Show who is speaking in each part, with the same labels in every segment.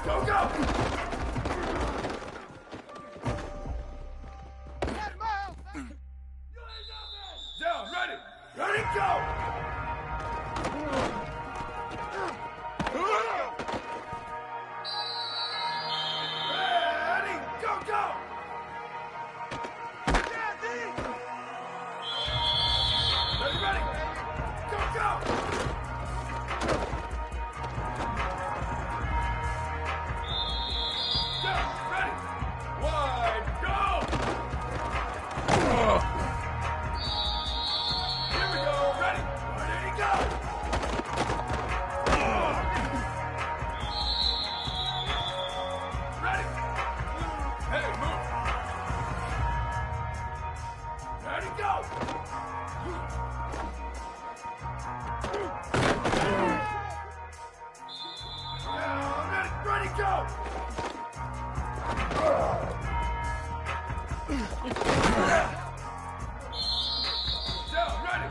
Speaker 1: Go, go! Down, ready! Ready, go! Ready, go, go! Ready, ready! Go, go! Down, ready! Wide, go! Here we go, ready! Ready, go! Ready! Hey, move! Ready, go! Now, ready, go! Down, ready!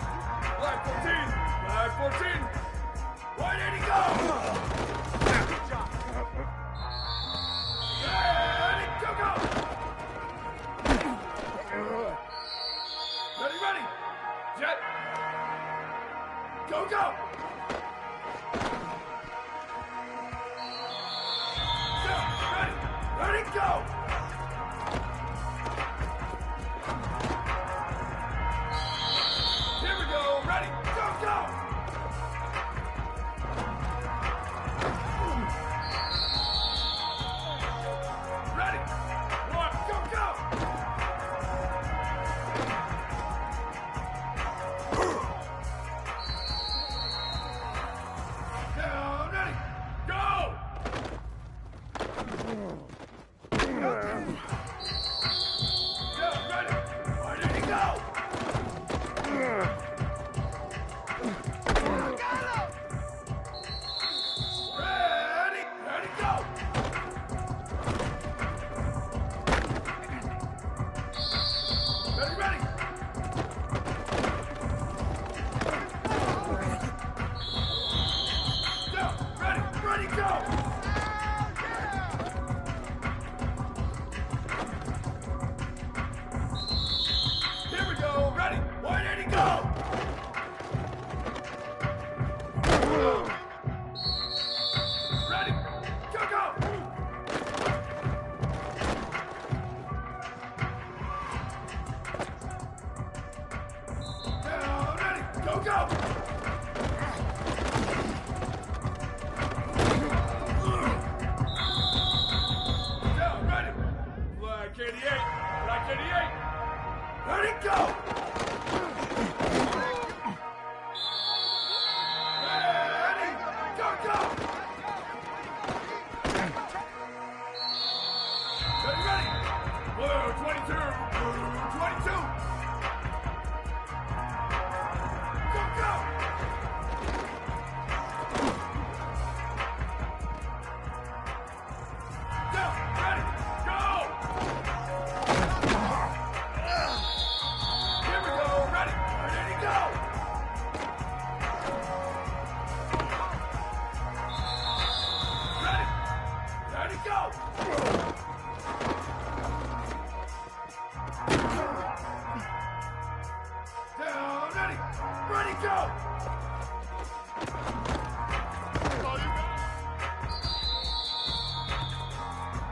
Speaker 1: Flag 14! Flag 14! Why did he go? Good job! Ready, go, go! Ready, ready! Jet! Go, go! Down, ready! Ready, go! Here we go, ready, go, go! Ready, one, go, go! Down, ready, go! Down, ready, where did he go? Ready, ready, go! Ready, ready! Down, ready, ready, go! Here we go, ready, where did he go? Ready, go, go! Down, ready, go, go! Down, ready! Flag 88, flag 88! Ready, go! Ready, go, go! Ready, ready! Blue 22, blue 22! Go, go! Down, ready, go! Here we go, ready, ready, go! Ready, ready, go! Down, ready, ready, go!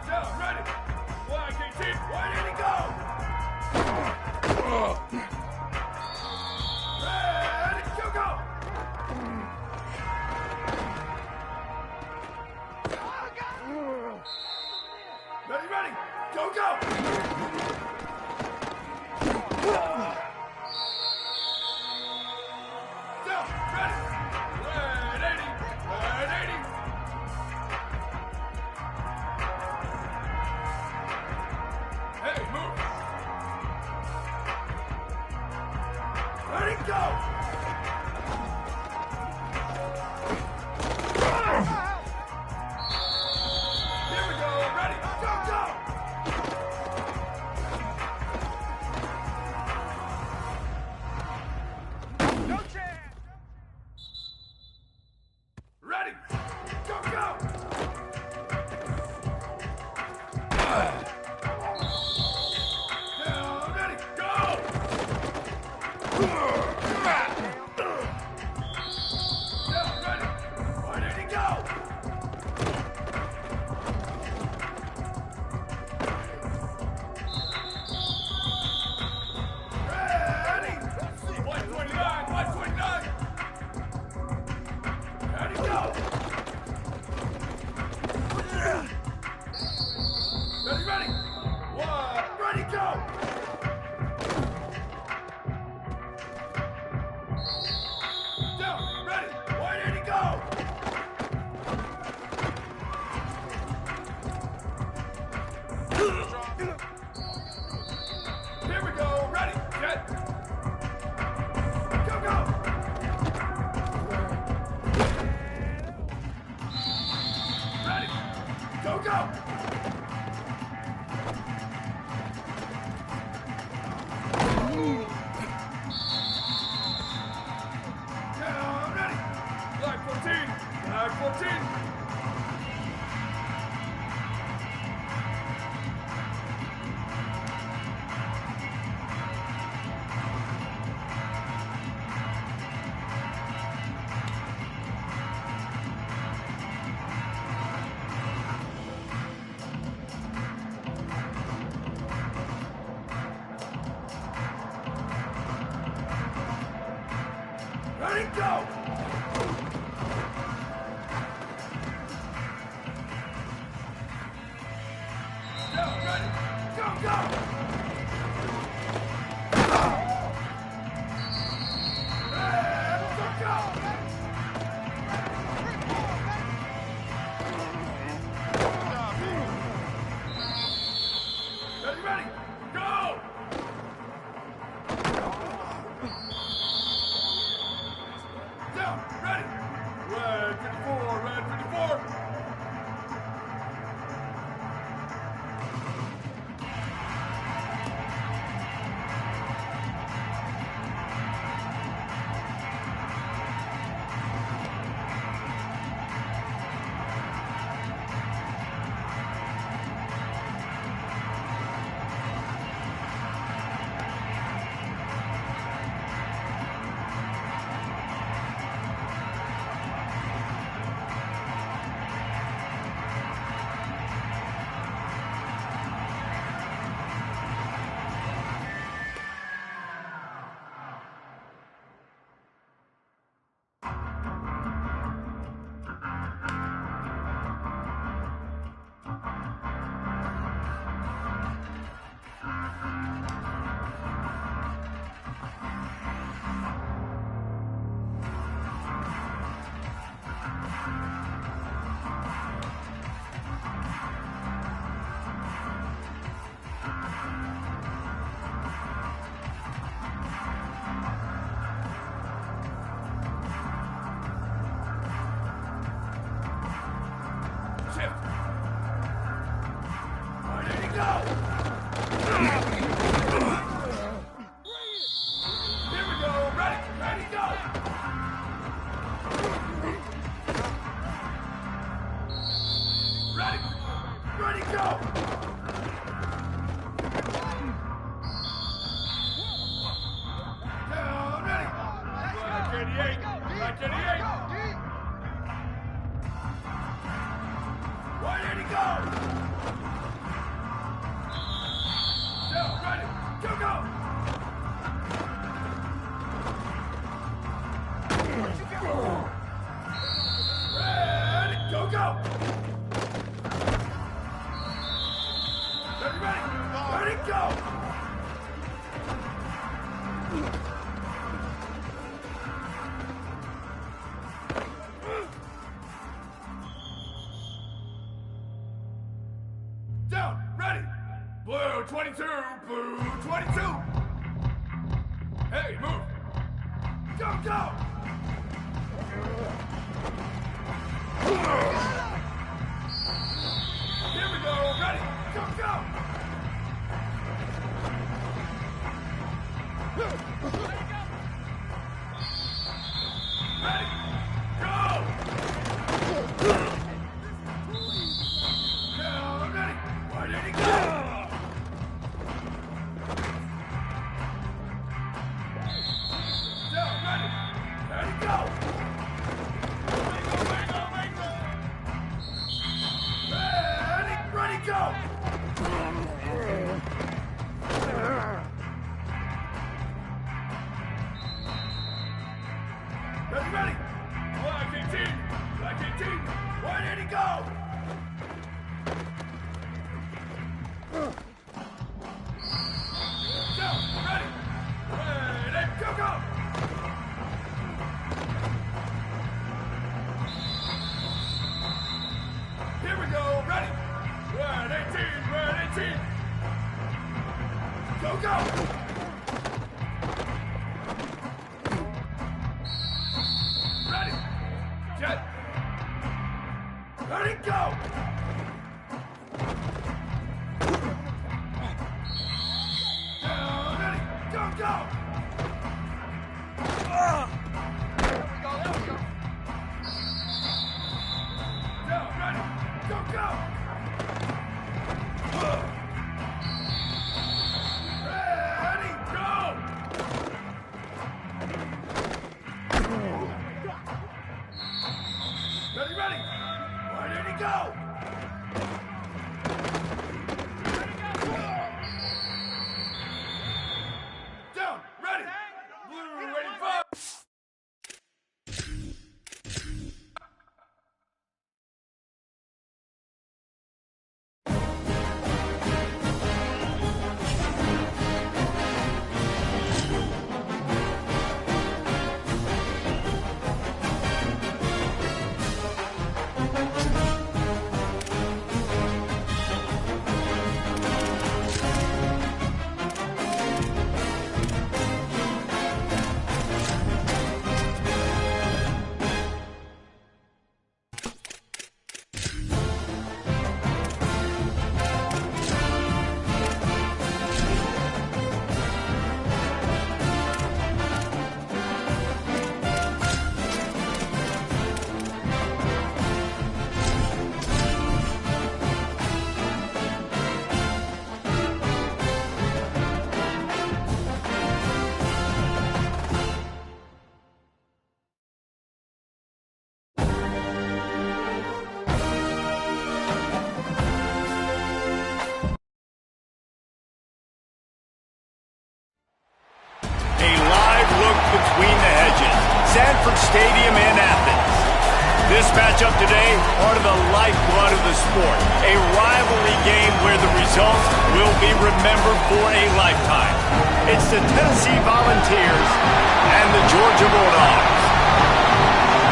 Speaker 1: Down, ready, flag 18, where did he go? Ready, go, go! Ready, ready, go, go! Down, ready, red 80, red 80! Hey, move! Ready, go! Here we go, ready, go, go! No chance! Ready, go, go! Go, go! Down, ready! Flag 14! Flag 14! Ready, go! Down, ready! Go, go! And go, go! Ready, ready! Go! Down, ready! Red 54, red 54! Shift! Ready to go! Here we go! Ready! Ready, go! Ready! Ready, go! Down, ready! Black 88! Black 88! White 80, go! Down, ready! Go, go! Ready, go, go! Ready, ready! Ready, go! Down, ready! Blue 22, blue 22! Hey, move! Go, go! Here we go, ready! Go, go! Ready! Go! Down, ready! Where did he go? Down, ready! Ready, go! Ready, ready, go! Ready, ready! Black 18! Black 18! Where did he go? Down, ready! Ready, go, go! Here we go, ready! Red 18, red 18! Go, go! Ready! Jet! Ready, go! Ready, go! Ready, ready! Why did he go? Down, ready! Blue, ready, fire!
Speaker 2: Between the hedges, Sanford Stadium in Athens. This matchup today, part of the lifeblood of the sport. A rivalry game where the results will be remembered for a lifetime. It's the Tennessee Volunteers and the Georgia Bulldogs.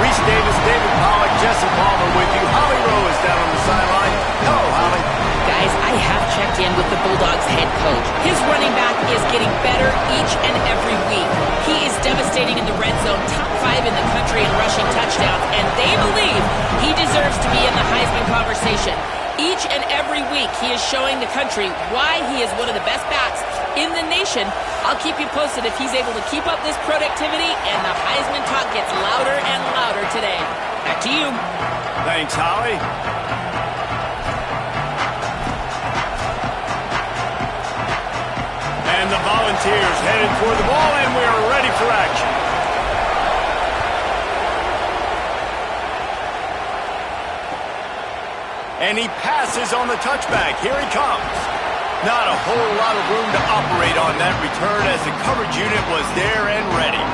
Speaker 2: Reese Davis, David Pollack, Jesse Palmer with you. Holly Rowe is down on the sideline. Hello, Holly.
Speaker 3: Guys, I have checked in with the Bulldogs head coach. His running back is getting better each and every week. He is devastating in the red zone, top 5 in the country in rushing touchdowns, and they believe he deserves to be in the Heisman conversation. Each and every week, he is showing the country why he is one of the best backs in the nation. I'll keep you posted if he's able to keep up this productivity, and the Heisman talk gets louder and louder today. Back to you.
Speaker 2: Thanks, Holly. And the Volunteers headed for the ball, and we are ready for action. And he passes on the touchback. Here he comes. Not a whole lot of room to operate on that return as the coverage unit was there and ready.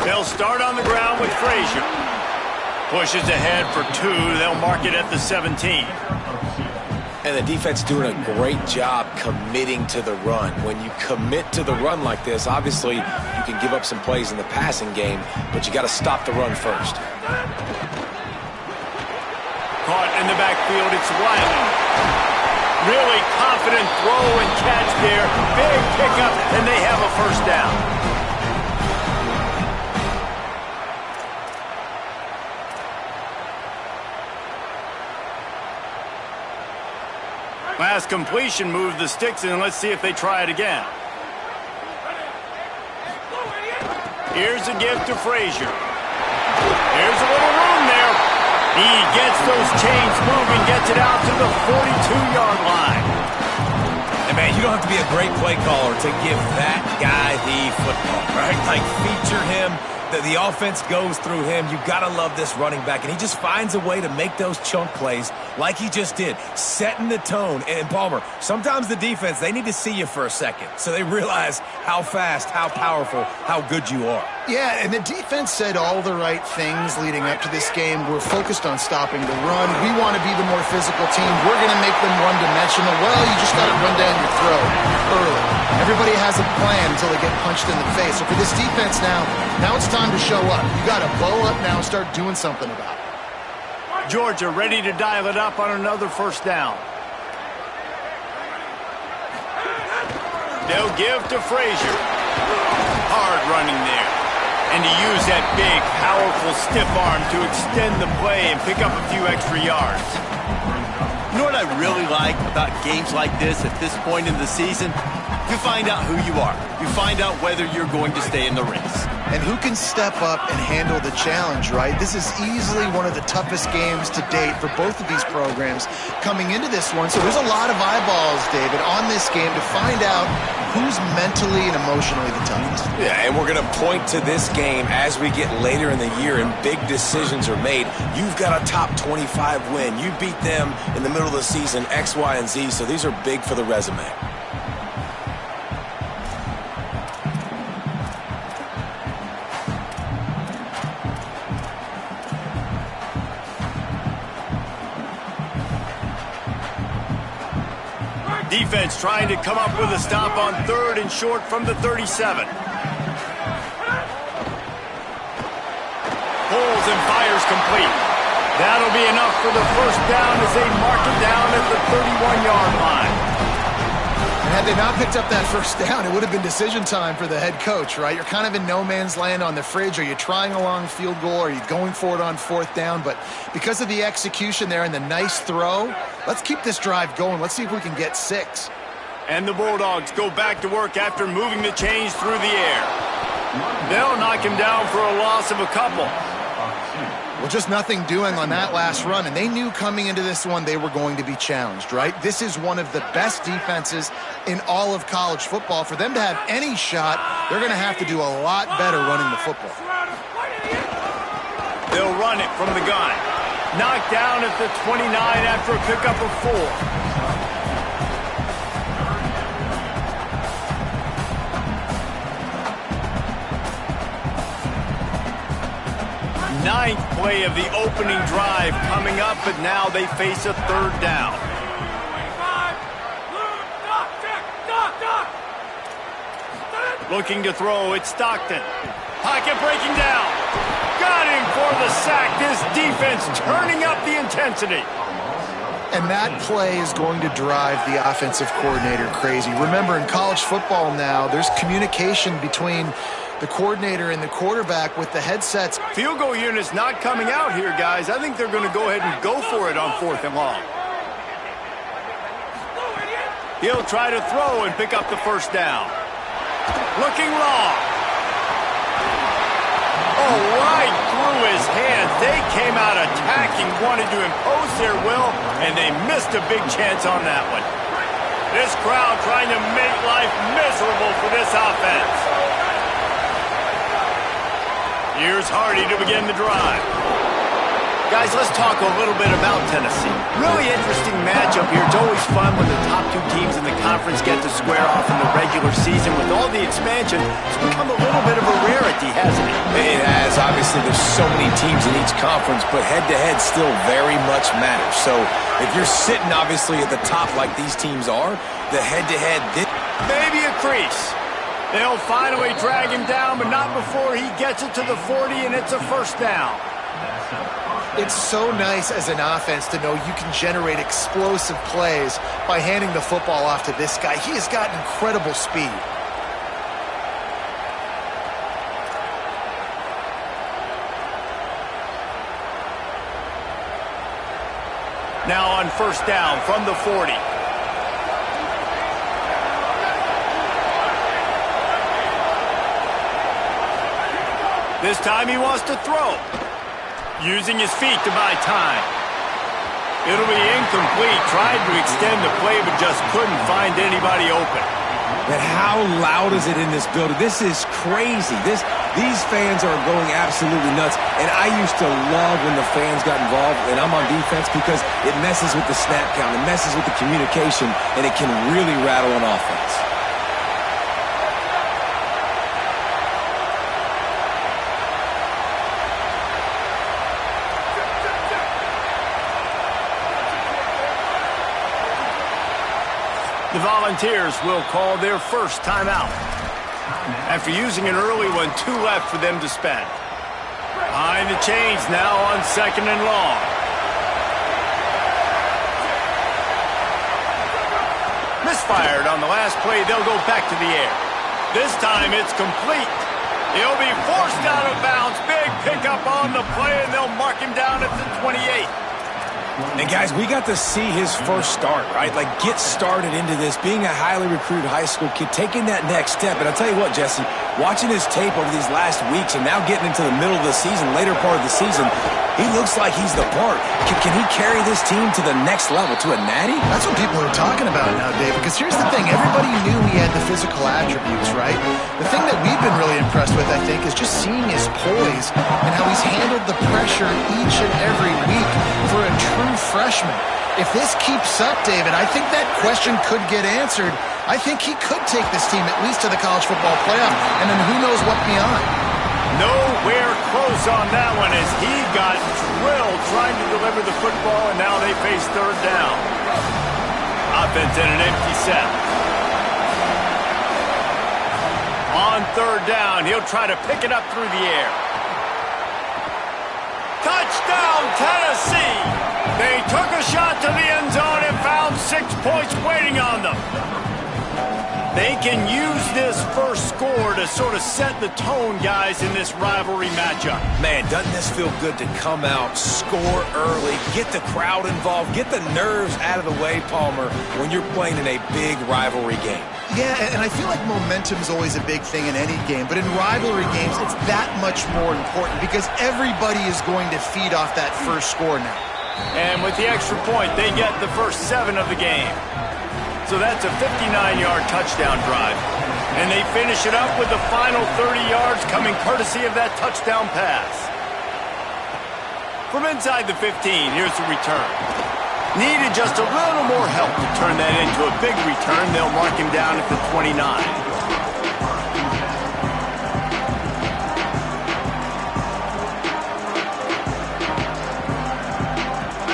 Speaker 2: They'll start on the ground with Frazier. Pushes ahead for 2. They'll mark it at the 17.
Speaker 4: And the defense doing a great job committing to the run. When you commit to the run like this, obviously you can give up some plays in the passing game, but you got to stop the run first.
Speaker 2: Caught in the backfield, it's Wiley. Really confident throw and catch there. Big pickup, and they have a first down. Last completion moved the sticks, and let's see if they try it again. Here's a give to Frazier. There's a little room there. He gets those chains moving, gets it out to the 42-yard line.
Speaker 5: And, man, you don't have to be a great play caller to give that guy the football, right? Like, feature him. The offense goes through him. You've got to love this running back. And he just finds a way to make those chunk plays like he just did, setting the tone. And, Palmer, sometimes the defense, they need to see you for a second so they realize how fast, how powerful, how good you are.
Speaker 6: Yeah, and the defense said all the right things leading up to this game. We're focused on stopping the run. We want to be the more physical team. We're going to make them one-dimensional. Well, you just got to run down your throat early. Everybody has a plan until they get punched in the face. So for this defense now it's time to show up. You got to blow up now and start doing something about it.
Speaker 2: Georgia ready to dial it up on another first down. They'll give to Frazier. Hard running there. And to use that big, powerful, stiff arm to extend the play and pick up a few extra yards.
Speaker 7: You know what I really like about games like this at this point in the season? You find out who you are. You find out whether you're going to stay in the race.
Speaker 6: And who can step up and handle the challenge, right? This is easily one of the toughest games to date for both of these programs coming into this one. So there's a lot of eyeballs, David, on this game to find out who's mentally and emotionally the toughest.
Speaker 4: Yeah, and we're going to point to this game as we get later in the year and big decisions are made. You've got a top 25 win. You beat them in the middle of the season, X, Y, and Z, so these are big for the resume.
Speaker 2: Defense trying to come up with a stop on 3rd and short from the 37. Pulls and fires complete. That'll be enough for the first down as they mark it down at the 31-yard line.
Speaker 6: And had they not picked up that first down, it would have been decision time for the head coach, right? You're kind of in no man's land on the fridge. Are you trying a long field goal? Are you going for it on 4th down? But because of the execution there and the nice throw, let's keep this drive going. Let's see if we can get 6.
Speaker 2: And the Bulldogs go back to work after moving the chains through the air. They'll knock him down for a loss of a couple.
Speaker 6: Well, just nothing doing on that last run, and they knew coming into this one they were going to be challenged, right? This is one of the best defenses in all of college football. For them to have any shot, they're going to have to do a lot better running the football.
Speaker 2: They'll run it from the gun. Knocked down at the 29 after a pickup of 4. 9th play of the opening drive coming up, but now they face a 3rd down. Looking to throw, it's Stockton. Pocket breaking down. Got him for the sack. This defense turning up the intensity.
Speaker 6: And that play is going to drive the offensive coordinator crazy. Remember, in college football now, there's communication between the coordinator and the quarterback with the headsets.
Speaker 2: Field goal unit's not coming out here, guys. I think they're going to go ahead and go for it on 4th and long. He'll try to throw and pick up the first down. Looking long. Oh, right through his hands. They came out attacking, wanted to impose their will, and they missed a big chance on that one. This crowd trying to make life miserable for this offense. Here's Hardy to begin the drive. Guys, let's talk a little bit about Tennessee. Really interesting matchup here. It's always fun when the top 2 teams in the conference get to square off in the regular season. With all the expansion, it's become a little bit of a rarity, hasn't it?
Speaker 4: It has. Obviously, there's so many teams in each conference, but head-to-head still very much matters. So if you're sitting, obviously, at the top like these teams are, the head-to-head...
Speaker 2: Maybe a crease. They'll finally drag him down, but not before he gets it to the 40, and it's a first down.
Speaker 6: It's so nice as an offense to know you can generate explosive plays by handing the football off to this guy. He has got incredible speed.
Speaker 2: Now on first down from the 40. This time he wants to throw. Using his feet to buy time. It'll be incomplete. Tried to extend the play, but just couldn't find anybody open.
Speaker 5: And how loud is it in this building? This is crazy. These fans are going absolutely nuts. And I used to love when the fans got involved, and I'm on defense, because it messes with the snap count. It messes with the communication, and it can really rattle an offense.
Speaker 2: The Volunteers will call their first timeout. After using an early one, 2 left for them to spend. Behind the chains now on 2nd and long. Misfired on the last play. They'll go back to the air. This time it's complete. He'll be forced out of bounds. Big pickup on the play, and they'll mark him down at the 28.
Speaker 5: And guys, we got to see his first start, right? Like, get started into this, being a highly recruited high school kid, taking that next step. And I'll tell you what, Jesse, watching his tape over these last weeks and now getting into the middle of the season, later part of the season, he looks like he's the part. Can he carry this team to the next level, to a natty?
Speaker 6: That's what people are talking about now, David, because here's the thing. Everybody knew he had the physical attributes, right? The thing that we've been really impressed with, I think, is just seeing his poise and how he's handled the pressure each and every week for a true freshman. If this keeps up, David, I think that question could get answered. I think he could take this team at least to the college football playoff, and then who knows what beyond.
Speaker 2: Nowhere close on that one as he got drilled trying to deliver the football, and now they face third down. Offense in an empty set. On third down, he'll try to pick it up through the air. Touchdown, Tennessee! They took a shot to the end zone and found 6 points waiting on them. They can use this first score to sort of set the tone, guys, in this rivalry matchup.
Speaker 5: Man, doesn't this feel good to come out, score early, get the crowd involved, get the nerves out of the way, Palmer, when you're playing in a big rivalry game?
Speaker 6: Yeah, and I feel like momentum is always a big thing in any game, but in rivalry games, it's that much more important because everybody is going to feed off that first score now.
Speaker 2: And with the extra point, they get the first 7 of the game. So that's a 59-yard touchdown drive. And they finish it up with the final 30 yards coming courtesy of that touchdown pass. From inside the 15, here's the return. Needed just a little more help to turn that into a big return. They'll mark him down at the 29.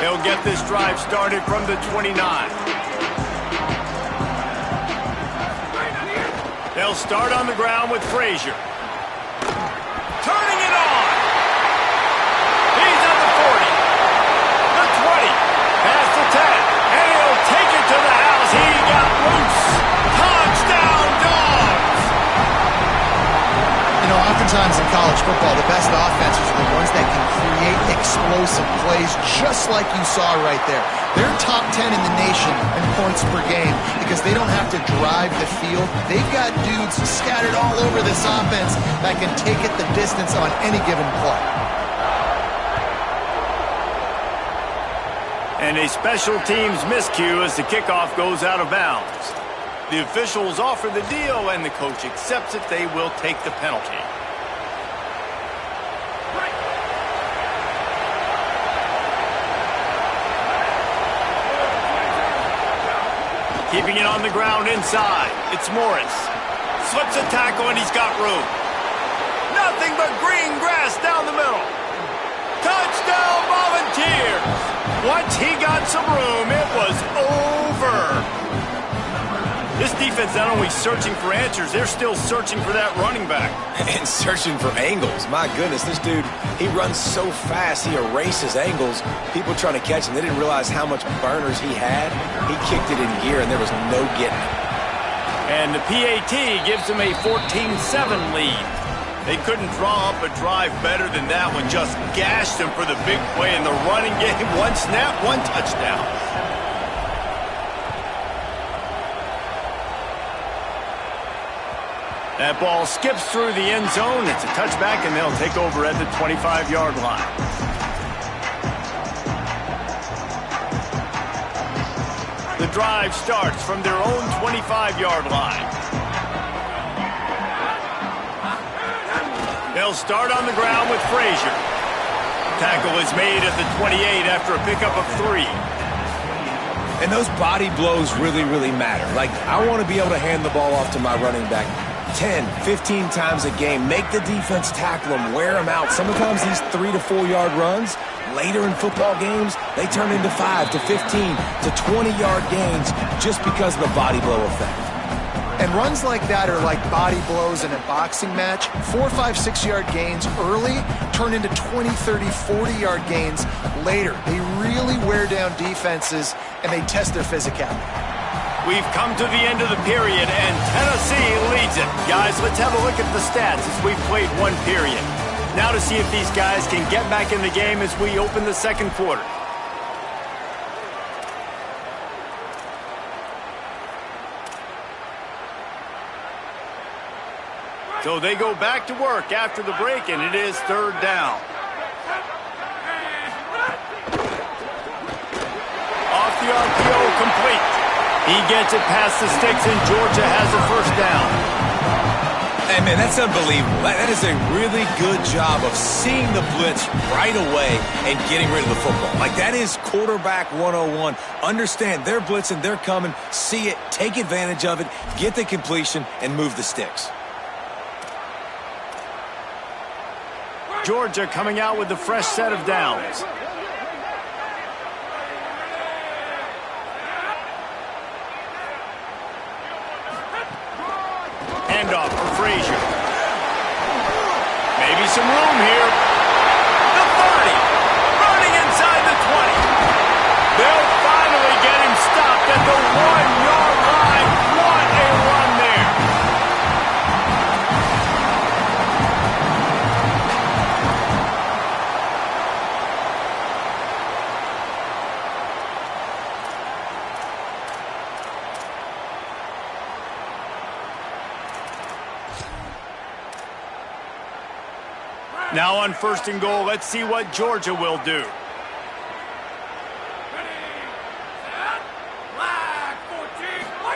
Speaker 2: They'll get this drive started from the 29. They'll start on the ground with Frazier. Turning it on. He's at the 40. The 20. Past the 10. And he'll take it to the house. He got loose. Touchdown, Dogs.
Speaker 6: You know, oftentimes in college football, the best offenses are the ones that can create explosive plays just like you saw right there. They're top 10 in the nation in points per game because they don't have to drive the field. They've got dudes scattered all over this offense that can take it the distance on any given play.
Speaker 2: And a special teams miscue as the kickoff goes out of bounds. The officials offer the deal, and the coach accepts it. They will take the penalty. Keeping it on the ground inside. It's Morris. Slips a tackle, and he's got room. Nothing but green grass down the middle. Touchdown, Volunteers. Once he got some room, it was over. This defense not only searching for answers, they're still searching for that running back.
Speaker 4: And searching for angles. My goodness, this dude, he runs so fast, he erases angles. People trying to catch him, they didn't realize how much burners he had. He kicked it in gear, and there was no getting it.
Speaker 2: And the PAT gives them a 14-7 lead. They couldn't draw up a drive better than that one. Just gashed them for the big play in the running game. One snap, one touchdown. That ball skips through the end zone. It's a touchback, and they'll take over at the 25-yard line. The drive starts from their own 25-yard line. They'll start on the ground with Frazier. Tackle is made at the 28 after a pickup of 3.
Speaker 5: And those body blows really, really matter. Like, I want to be able to hand the ball off to my running back 10, 15 times a game. Make the defense tackle them, wear them out. Sometimes these 3 to 4 yard runs, later in football games, they turn into 5 to 15 to 20-yard gains just because of the body blow effect.
Speaker 6: And runs like that are like body blows in a boxing match. 4, 5, 6-yard gains early turn into 20, 30, 40-yard gains later. They really wear down defenses, and they test their physicality.
Speaker 2: We've come to the end of the period, and Tennessee leads it. Guys, let's have a look at the stats as we've played one period. Now to see if these guys can get back in the game as we open the second quarter. So they go back to work after the break, and it is third down. Off the RPO, complete. He gets it past the sticks, and Georgia has a first down.
Speaker 5: Hey, man, that's unbelievable. That is a really good job of seeing the blitz right away and getting rid of the football. Like, that is quarterback 101. Understand they're blitzing, they're coming, see it, take advantage of it, get the completion, and move the sticks.
Speaker 2: Georgia coming out with a fresh set of downs. Handoff for Frazier. Maybe some room here. The 30. Running inside the 20. They'll finally get him stopped at the 1-yard line. What a run there. Now on first and goal, let's see what Georgia will do.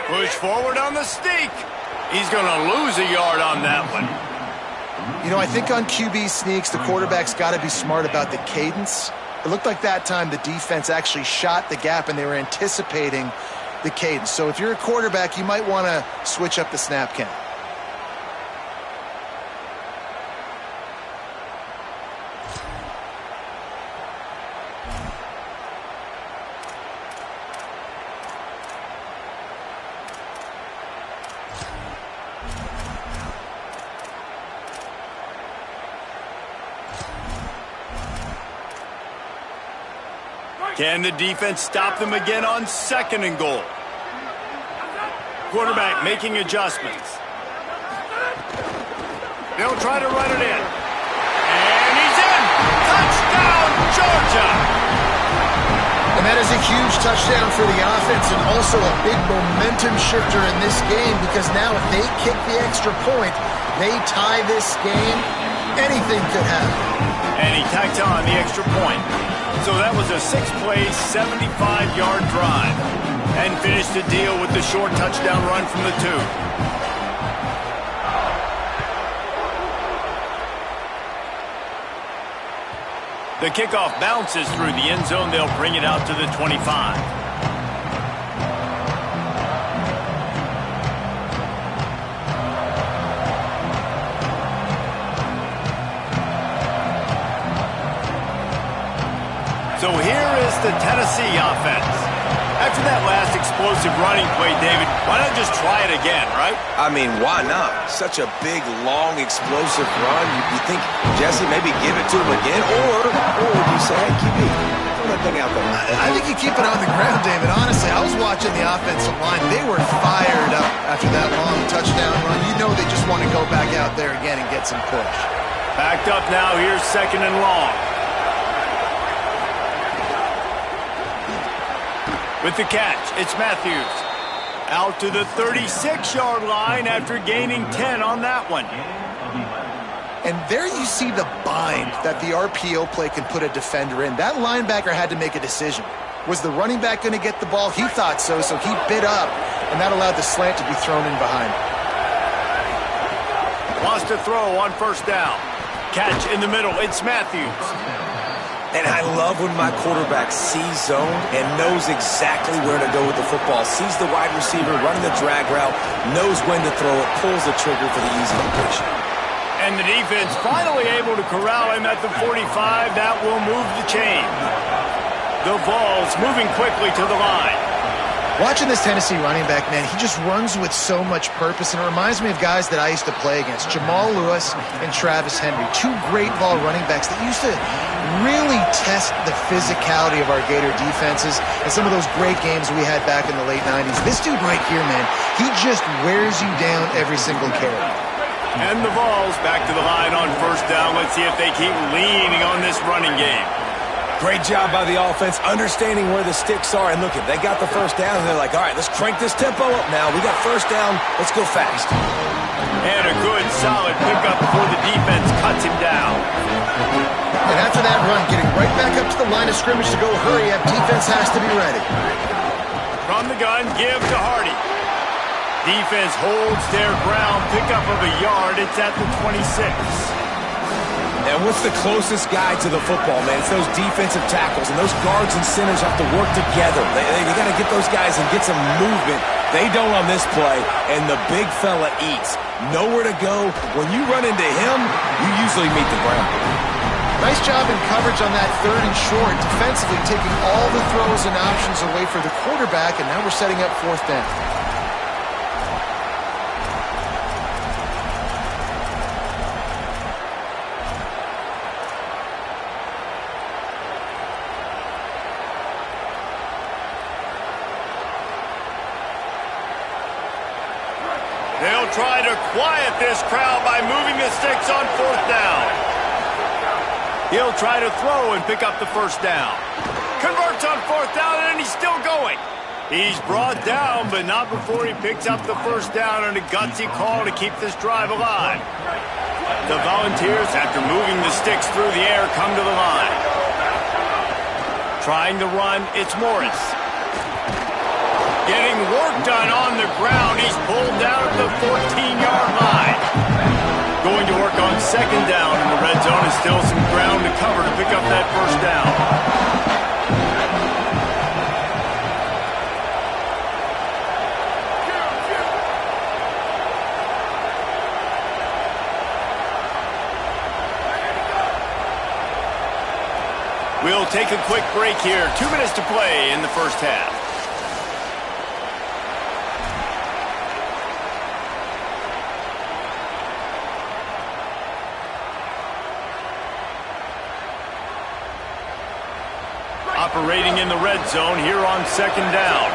Speaker 2: Push forward on the sneak. He's going to lose a yard on that one.
Speaker 6: You know, I think on QB sneaks, the quarterback's got to be smart about the cadence. It looked like that time the defense actually shot the gap and they were anticipating the cadence. So if you're a quarterback, you might want to switch up the snap count.
Speaker 2: Can the defense stop them again on second and goal? Quarterback making adjustments. They'll try to run it in. And he's in! Touchdown, Georgia!
Speaker 6: And that is a huge touchdown for the offense and also a big momentum shifter in this game because now if they kick the extra point, they tie this game, anything could happen.
Speaker 2: And he tacked on the extra point. So that was a 6-play, 75-yard drive. And finished the deal with the short touchdown run from the 2. The kickoff bounces through the end zone. They'll bring it out to the 25. So here is the Tennessee offense. After that last explosive running play, David, why not just try it again, right?
Speaker 4: I mean, why not? Such a big, long, explosive run. You think, Jesse, maybe give it to him again? Or you say, hey, QB, throw that thing out there.
Speaker 6: I think you keep it on the ground, David. Honestly, I was watching the offensive line. They were fired up after that long touchdown run. You know they just want to go back out there again and get some push.
Speaker 2: Backed up now. Here's second and long. With the catch, it's Matthews. Out to the 36-yard line after gaining 10 on that one.
Speaker 6: And there you see the bind that the RPO play can put a defender in. That linebacker had to make a decision. Was the running back going to get the ball? He thought so, so he bit up, and that allowed the slant to be thrown in behind.
Speaker 2: Wants to throw on first down. Catch in the middle, it's Matthews.
Speaker 5: And I love when my quarterback sees zone and knows exactly where to go with the football. Sees the wide receiver running the drag route, knows when to throw it, pulls the trigger for the easy completion.
Speaker 2: And the defense finally able to corral him at the 45. That will move the chain. The ball's moving quickly to the line.
Speaker 6: Watching this Tennessee running back, man, he just runs with so much purpose, and it reminds me of guys that I used to play against, Jamal Lewis and Travis Henry, two great ball running backs that used to really test the physicality of our Gator defenses and some of those great games we had back in the late 90s. This dude right here, man, he just wears you down every single carry.
Speaker 2: And the Vols back to the line on first down. Let's see if they keep leaning on this running game.
Speaker 5: Great job by the offense, understanding where the sticks are. And look, if they got the first down, and they're like, all right, let's crank this tempo up now. We got first down. Let's go fast.
Speaker 2: And a good, solid pickup before the defense cuts him down.
Speaker 6: And after that run, getting right back up to the line of scrimmage to go hurry up, defense has to be ready.
Speaker 2: From the gun, give to Hardy. Defense holds their ground, pickup of a yard. It's at the 26.
Speaker 5: And what's the closest guy to the football, man? It's those defensive tackles, and those guards and centers have to work together. They got to get those guys and get some movement. They don't on this play, and the big fella eats. Nowhere to go. When you run into him, you usually meet the ground.
Speaker 6: Nice job in coverage on that 3rd and short, defensively taking all the throws and options away for the quarterback, and now we're setting up 4th down.
Speaker 2: They'll try to quiet this crowd by moving the sticks on 4th down. He'll try to throw and pick up the first down. Converts on 4th down, and he's still going. He's brought down, but not before he picks up the first down on a gutsy call to keep this drive alive. The Volunteers, after moving the sticks through the air, come to the line. Trying to run, it's Morris. Getting work done on the ground. He's pulled down at the 14-yard line. Going to work on 2nd down in the red zone, and still some ground to cover to pick up that first down. We'll take a quick break here. 2 minutes to play in the first half. Operating in the red zone here on 2nd down.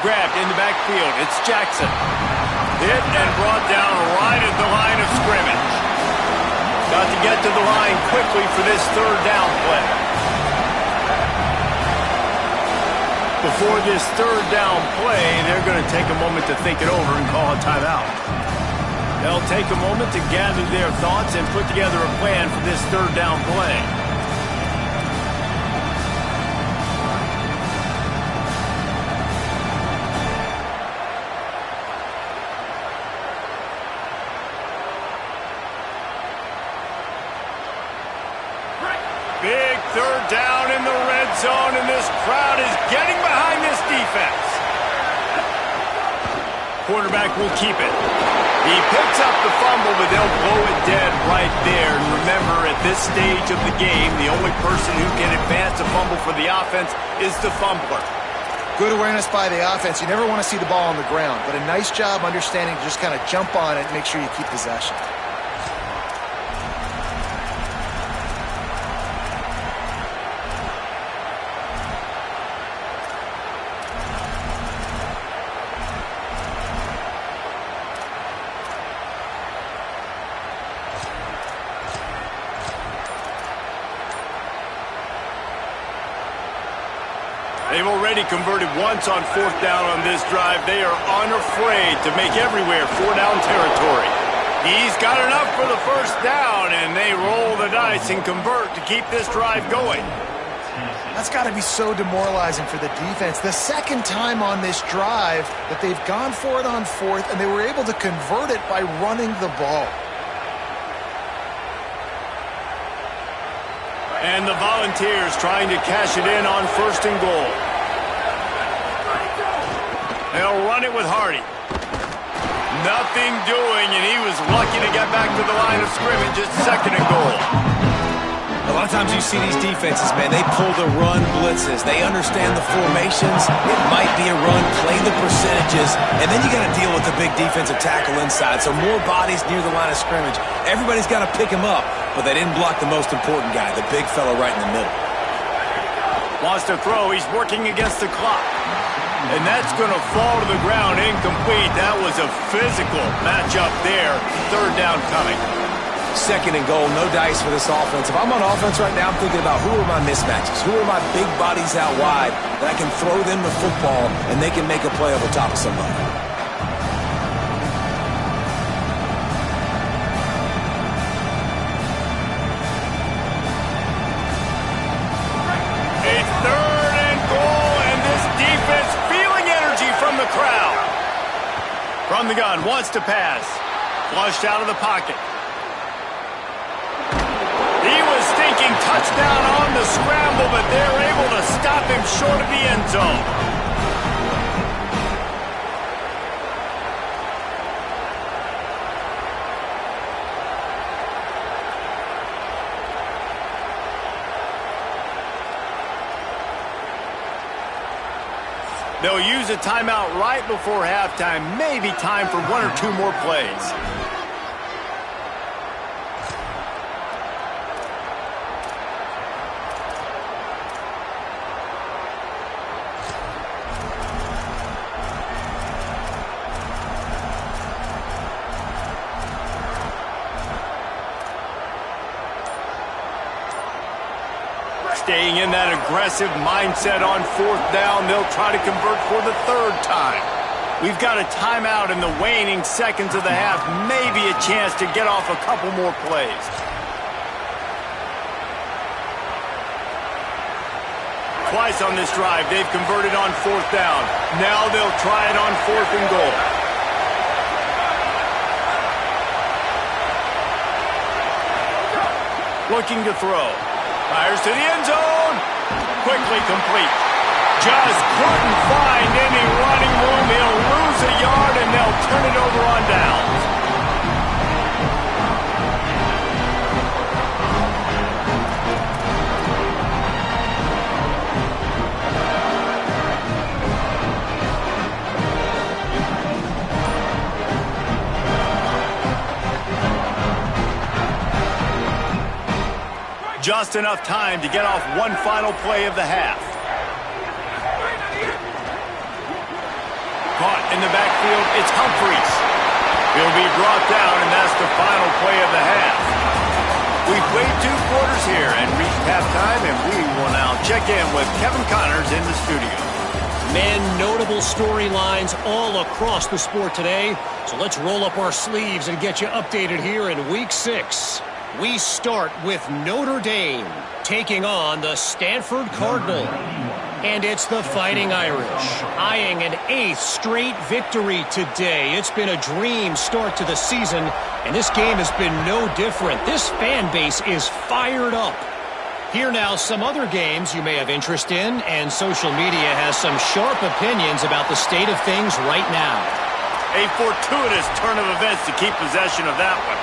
Speaker 2: Grabbed in the backfield. It's Jackson. Hit and brought down right at the line of scrimmage. Got to get to the line quickly for this 3rd down play. Before this 3rd down play, they're going to take a moment to think it over and call a timeout. They'll take a moment to gather their thoughts and put together a plan for this 3rd down play. Big 3rd down in the red zone, and this crowd is getting behind this defense. Quarterback will keep it. He picks up the fumble, but they'll blow it dead right there. And remember, at this stage of the game, the only person who can advance a fumble for the offense is the fumbler.
Speaker 6: Good awareness by the offense. You never want to see the ball on the ground, but a nice job understanding to just kind of jump on it and make sure you keep possession.
Speaker 2: They've already converted once on 4th down on this drive. They are unafraid to make everywhere 4-down territory. He's got enough for the first down, and they roll the dice and convert to keep this drive going.
Speaker 6: That's got to be so demoralizing for the defense. The 2nd time on this drive that they've gone for it on 4th, and they were able to convert it by running the ball.
Speaker 2: And the Volunteers trying to cash it in on 1st and goal. They'll run it with Hardy. Nothing doing, and he was lucky to get back to the line of scrimmage at 2nd and goal.
Speaker 5: A lot of times you see these defenses, man, they pull the run blitzes. They understand the formations. It might be a run, play the percentages, and then you got to deal with the big defensive tackle inside. So more bodies near the line of scrimmage. Everybody's got to pick him up, but they didn't block the most important guy, the big fella right in the middle.
Speaker 2: Wants to throw. He's working against the clock. And that's going to fall to the ground incomplete. That was a physical matchup there. 3rd down coming.
Speaker 5: 2nd and goal, no dice for this offense. If I'm on offense right now, I'm thinking about who are my mismatches? Who are my big bodies out wide that I can throw them the football and they can make a play over top of somebody?
Speaker 2: It's 3rd and goal, and this defense feeling energy from the crowd. From the gun, wants to pass. Flushed out of the pocket. He was thinking touchdown on the scramble, but they're able to stop him short of the end zone. They'll use a timeout right before halftime. Maybe time for 1 or 2 more plays. Staying in that aggressive mindset on 4th down, they'll try to convert for the 3rd time. We've got a timeout in the waning seconds of the half, maybe a chance to get off a couple more plays. Twice on this drive, they've converted on 4th down. Now they'll try it on 4th and goal. Looking to throw. Fires to the end zone. Quickly complete. Just couldn't find any running room. He'll lose a yard, and they'll turn it over on downs. Just enough time to get off one final play of the half. Caught in the backfield, it's Humphries. He'll be brought down, and that's the final play of the half. We've played 2 quarters here and reached halftime, and we will now check in with Kevin Connors in the studio.
Speaker 8: Man, notable storylines all across the sport today. So let's roll up our sleeves and get you updated here in Week 6. We start with Notre Dame taking on the Stanford Cardinal. And it's the Fighting Irish, eyeing an 8th straight victory today. It's been a dream start to the season, and this game has been no different. This fan base is fired up. Here now, some other games you may have interest in, and social media has some sharp opinions about the state of things right now.
Speaker 2: A fortuitous turn of events to keep possession of that one.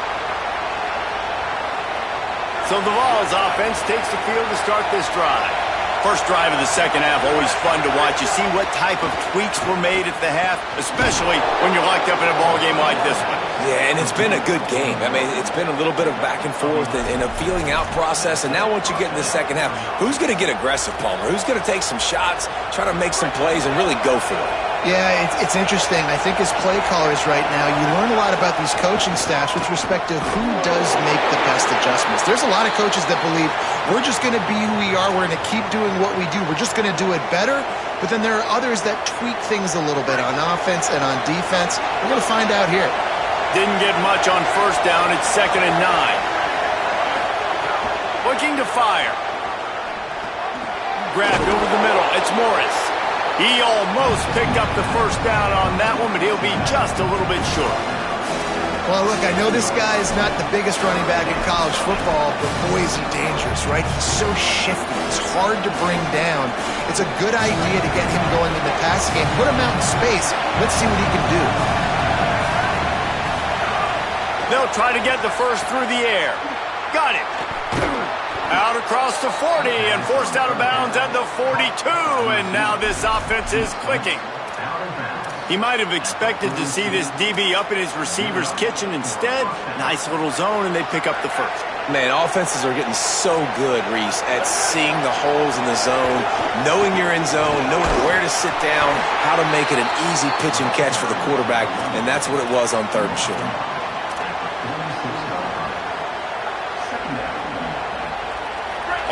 Speaker 2: So the Vols offense takes the field to start this drive. First drive of the second half, always fun to watch. You see what type of tweaks were made at the half, especially when you're locked up in a ball game like this one.
Speaker 5: Yeah, and it's been a good game. I mean, it's been a little bit of back and forth and a feeling out process. And now once you get in the second half, who's going to get aggressive, Palmer? Who's going to take some shots, try to make some plays, and really go for it?
Speaker 6: Yeah, it's interesting. I think as play callers right now, you learn a lot about these coaching staffs with respect to who does make the best adjustments. There's a lot of coaches that believe we're just going to be who we are. We're going to keep doing what we do. We're just going to do it better. But then there are others that tweak things a little bit on offense and on defense. We're going to find out here.
Speaker 2: Didn't get much on first down. It's 2nd and 9. Looking to fire. Grabbed over the middle. It's Morris. He almost picked up the first down on that one, but he'll be just a little bit short.
Speaker 6: Well, look, I know this guy is not the biggest running back in college football, but boy, is he dangerous, right? He's so shifty. He's hard to bring down. It's a good idea to get him going in the passing game. Put him out in space. Let's see what he can do.
Speaker 2: They'll try to get the first through the air. Got it. Out across the 40 and forced out of bounds at the 42. And now this offense is clicking. He might have expected to see this DB up in his receiver's kitchen. Instead, nice little zone, and they pick up the first.
Speaker 4: Man, offenses are getting so good, Reese, at seeing the holes in the zone, knowing you're in zone, knowing where to sit down, how to make it an easy pitch and catch for the quarterback, and that's what it was on 3rd and short.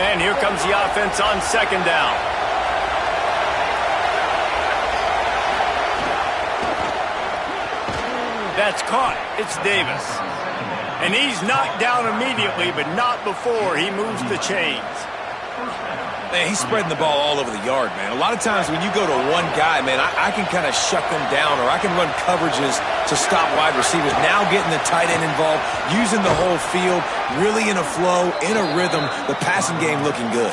Speaker 2: And here comes the offense on 2nd down. That's caught. It's Davis. And he's knocked down immediately, but not before he moves the chains.
Speaker 5: Man, he's spreading the ball all over the yard, man. A lot of times when you go to one guy, man, I can kind of shut them down, or I can run coverages to stop wide receivers. Now getting the tight end involved, using the whole field, really in a flow, in a rhythm, the passing game looking good.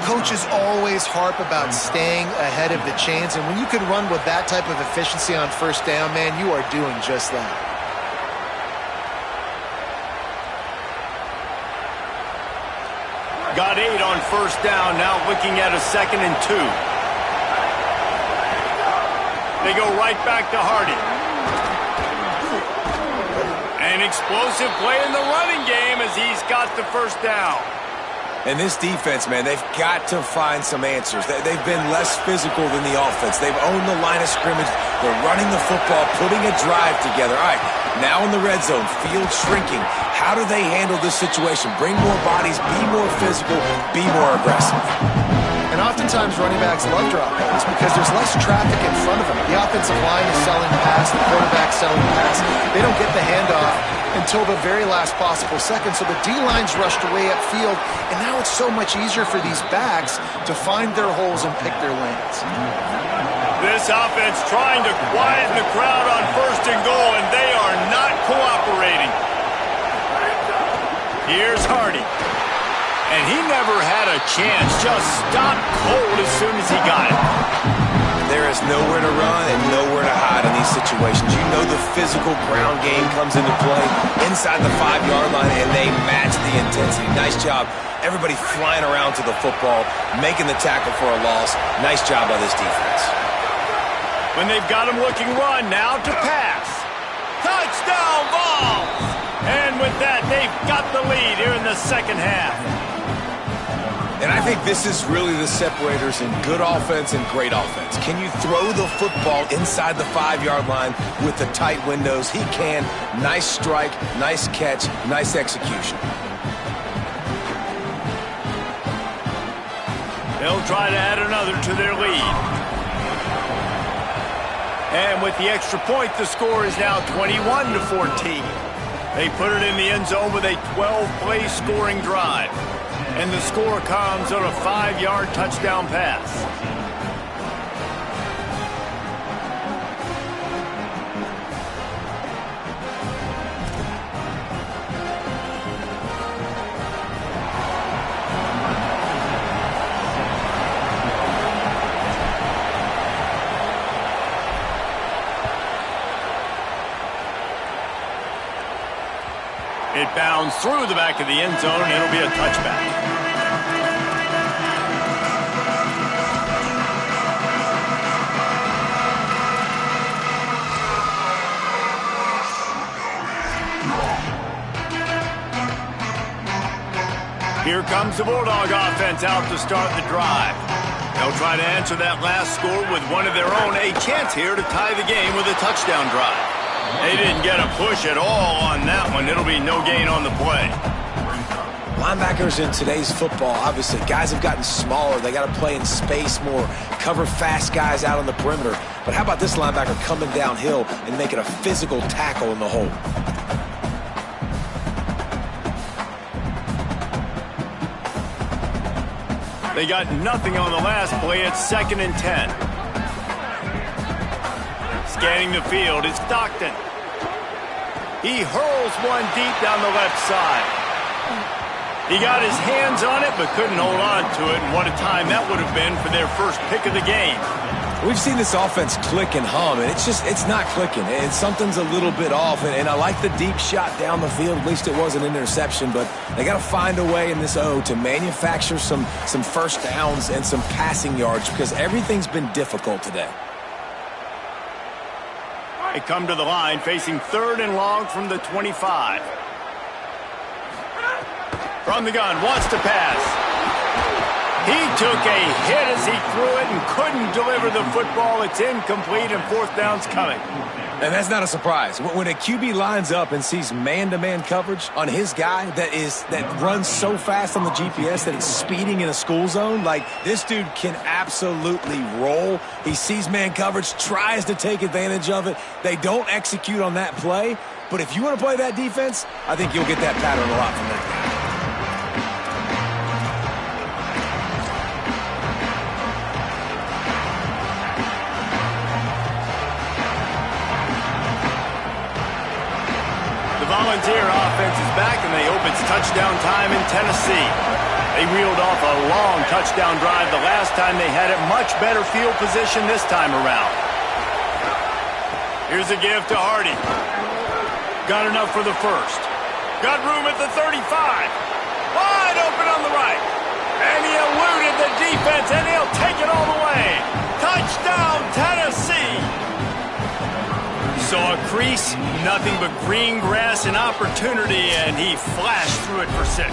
Speaker 6: Coaches always harp about staying ahead of the chains, and when you can run with that type of efficiency on 1st down, man, you are doing just that.
Speaker 2: Got 8 on 1st down, now looking at a 2nd and 2. They go right back to Hardy. An explosive play in the running game as he's got the 1st down.
Speaker 5: And this defense, man, they've got to find some answers. They've been less physical than the offense. They've owned the line of scrimmage. They're running the football, putting a drive together. All right, now in the red zone, field shrinking. How do they handle this situation? Bring more bodies, be more physical, be more aggressive.
Speaker 6: And oftentimes running backs love drop plays because there's less traffic in front of them. The offensive line is selling pass, the quarterback's selling pass. They don't get the handoff until the very last possible second. So the D-line's rushed away upfield, and now it's so much easier for these backs to find their holes and pick their lanes.
Speaker 2: This offense trying to quieten the crowd on 1st and goal, and they are not cooperating. Here's Hardy. And he never had a chance, just stopped cold as soon as he got it.
Speaker 5: There is nowhere to run and nowhere to hide in these situations. You know the physical ground game comes into play inside the 5-yard line, and they match the intensity. Nice job. Everybody flying around to the football, making the tackle for a loss. Nice job by this defense.
Speaker 2: When they've got him looking run, now to pass. Touchdown ball! And with that, they've got the lead here in the 2nd half.
Speaker 5: And I think this is really the separators in good offense and great offense. Can you throw the football inside the 5-yard line with the tight windows? He can. Nice strike, nice catch, nice execution.
Speaker 2: They'll try to add another to their lead. And with the extra point, the score is now 21-14. They put it in the end zone with a 12-play scoring drive. And the score comes on a 5-yard touchdown pass. It bounds through the back of the end zone, and it'll be a touchback. Here comes the Bulldog offense out to start the drive. They'll try to answer that last score with one of their own. A chance here to tie the game with a touchdown drive. They didn't get a push at all on that one. It'll be no gain on the play.
Speaker 4: Linebackers in today's football, obviously, guys have gotten smaller. They got to play in space more, cover fast guys out on the perimeter. But how about this linebacker coming downhill and making a physical tackle in the hole?
Speaker 2: They got nothing on the last play. It's 2nd and 10. Scanning the field, it's Stockton. He hurls one deep down the left side. He got his hands on it, but couldn't hold on to it. And what a time that would have been for their first pick of the game.
Speaker 5: We've seen this offense click and hum, and it's not clicking. And something's a little bit off. And I like the deep shot down the field. At least it was an interception. But they got to find a way in this O to manufacture some first downs and some passing yards because everything's been difficult today.
Speaker 2: They come to the line facing 3rd and long from the 25. From the gun, wants to pass. He took a hit as he threw it and couldn't deliver the football. It's incomplete and 4th down's coming.
Speaker 5: And that's not a surprise. When a QB lines up and sees man-to-man coverage on his guy that runs so fast on the GPS that it's speeding in a school zone, like this dude can absolutely roll. He sees man coverage, tries to take advantage of it. They don't execute on that play. But if you want to play that defense, I think you'll get that pattern a lot from that guy.
Speaker 2: Volunteer offense is back, and they open touchdown time in Tennessee. They reeled off a long touchdown drive the last time they had it. Much better field position this time around. Here's a give to Hardy. Got enough for the first. Got room at the 35. Wide open on the right. And he eluded the defense, and he'll take it all the way. Touchdown, Tennessee! Saw a crease, nothing but green grass and opportunity, and he flashed through it for 6.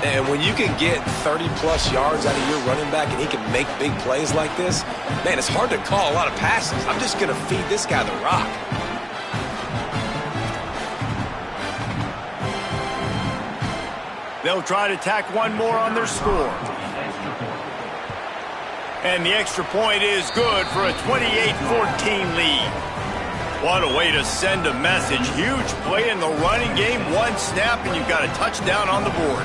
Speaker 4: And when you can get 30-plus yards out of your running back and he can make big plays like this, man, it's hard to call a lot of passes. I'm just going to feed this guy the rock.
Speaker 2: They'll try to tack one more on their score. And the extra point is good for a 28-14 lead. What a way to send a message. Huge play in the running game. One snap, and you've got a touchdown on the board.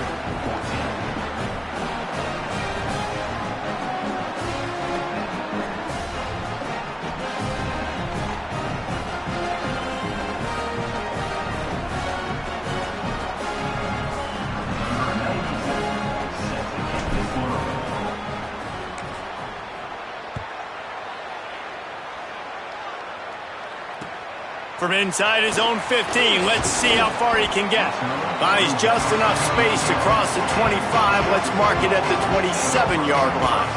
Speaker 2: From inside his own 15, let's see how far he can get. Buys just enough space to cross the 25. Let's mark it at the 27-yard line.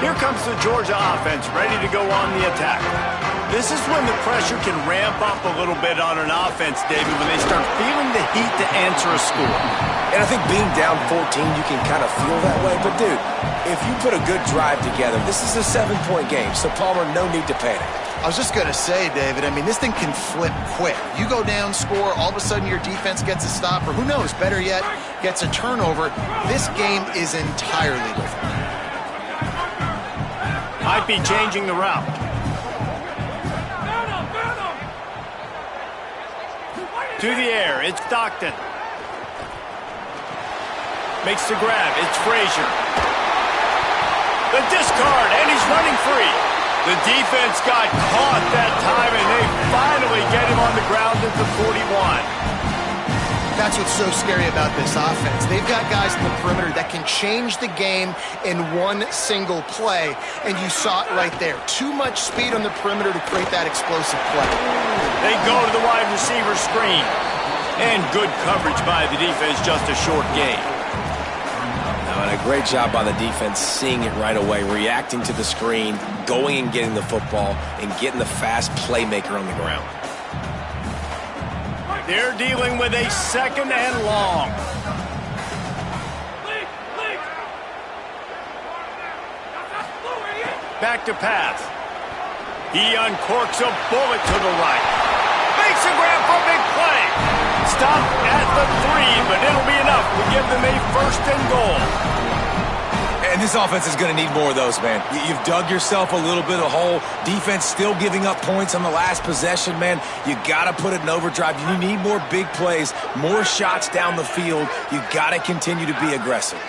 Speaker 2: Here comes the Georgia offense, ready to go on the attack. This is when the pressure can ramp up a little bit on an offense, David, when they start feeling the heat to answer a score.
Speaker 4: And I think being down 14, you can kind of feel that way. But, dude, if you put a good drive together, this is a 7-point game, so, Palmer, no need to panic.
Speaker 6: I was just going to say, David, I mean, this thing can flip quick. You go down, score, all of a sudden your defense gets a stop, or who knows, better yet, gets a turnover. This game is entirely different.
Speaker 2: Might be changing the route. To the air, it's Stockton. Makes the grab, it's Frazier. The discard, and he's running free. The defense got caught that time, and they finally get him on the ground at the 41.
Speaker 6: That's what's so scary about this offense. They've got guys in the perimeter that can change the game in one single play, and you saw it right there. Too much speed on the perimeter to create that explosive play.
Speaker 2: They go to the wide receiver screen. And good coverage by the defense, just a short gain.
Speaker 4: And a great job by the defense seeing it right away, reacting to the screen, going and getting the football, and getting the fast playmaker on the ground.
Speaker 2: They're dealing with a 2nd and long. Back to pass. He uncorks a bullet to the right. Makes a grab for a big play. Stop at the 3, but it'll be enough to give them a 1st and goal.
Speaker 5: And this offense is going to need more of those, man. You've dug yourself a little bit of a hole. Defense still giving up points on the last possession, man. You got to put it in overdrive. You need more big plays, more shots down the field. You got to continue to be aggressive.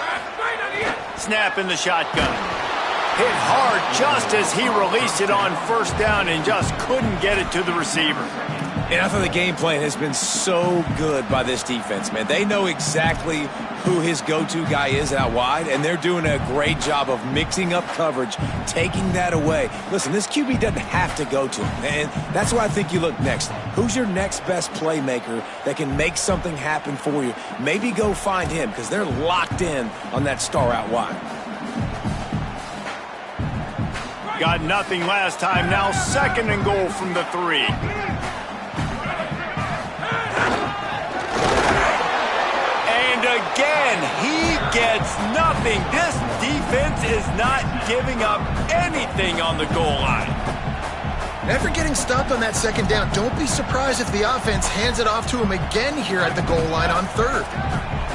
Speaker 2: Snap in the shotgun. Hit hard just as he released it on first down and just couldn't get it to the receiver.
Speaker 5: And I thought the game plan has been so good by this defense, man. They know exactly who his go-to guy is out wide, and they're doing a great job of mixing up coverage, taking that away. Listen, this QB doesn't have to go to him, and that's why I think you look next. Who's your next best playmaker that can make something happen for you? Maybe go find him, because they're locked in on that star out wide.
Speaker 2: Got nothing last time. Now 2nd and goal from the 3. And again, he gets nothing. This defense is not giving up anything on the goal line.
Speaker 6: After getting stopped on that 2nd down, don't be surprised if the offense hands it off to him again here at the goal line on 3rd.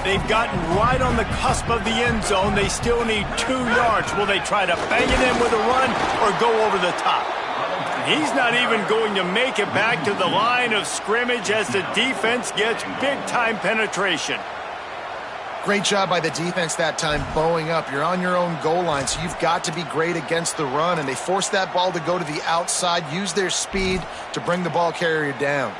Speaker 2: They've gotten right on the cusp of the end zone. They still need 2 yards. Will they try to bang it in with a run or go over the top? He's not even going to make it back to the line of scrimmage as the defense gets big-time penetration.
Speaker 6: Great job by the defense that time, bowing up. You're on your own goal line, so you've got to be great against the run, and they forced that ball to go to the outside, use their speed to bring the ball carrier down.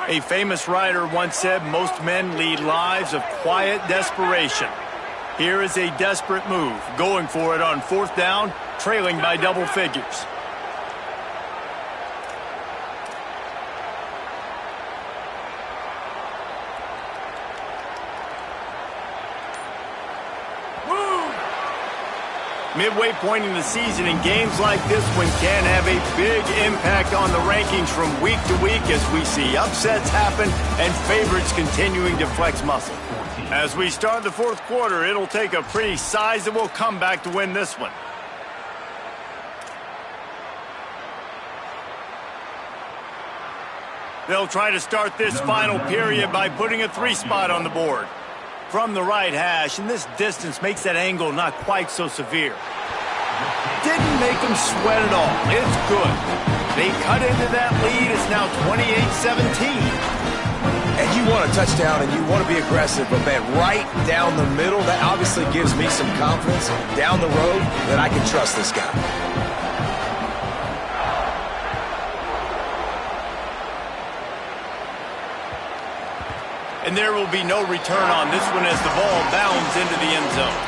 Speaker 2: A famous writer once said, most men lead lives of quiet desperation. Here is a desperate move, going for it on 4th down, trailing by double figures. Midway point in the season, and games like this one can have a big impact on the rankings from week to week as we see upsets happen and favorites continuing to flex muscle. As we start the 4th quarter, it'll take a pretty sizable comeback to win this one. They'll try to start this final period by putting a 3 spot on the board. From the right hash, and this distance makes that angle not quite so severe. Didn't make them sweat at all. It's good. They cut into that lead. It's now 28-17.
Speaker 5: And you want a touchdown and you want to be aggressive, but man, right down the middle, that obviously gives me some confidence down the road that I can trust this guy.
Speaker 2: And there will be no return on this one as the ball bounds into the end zone.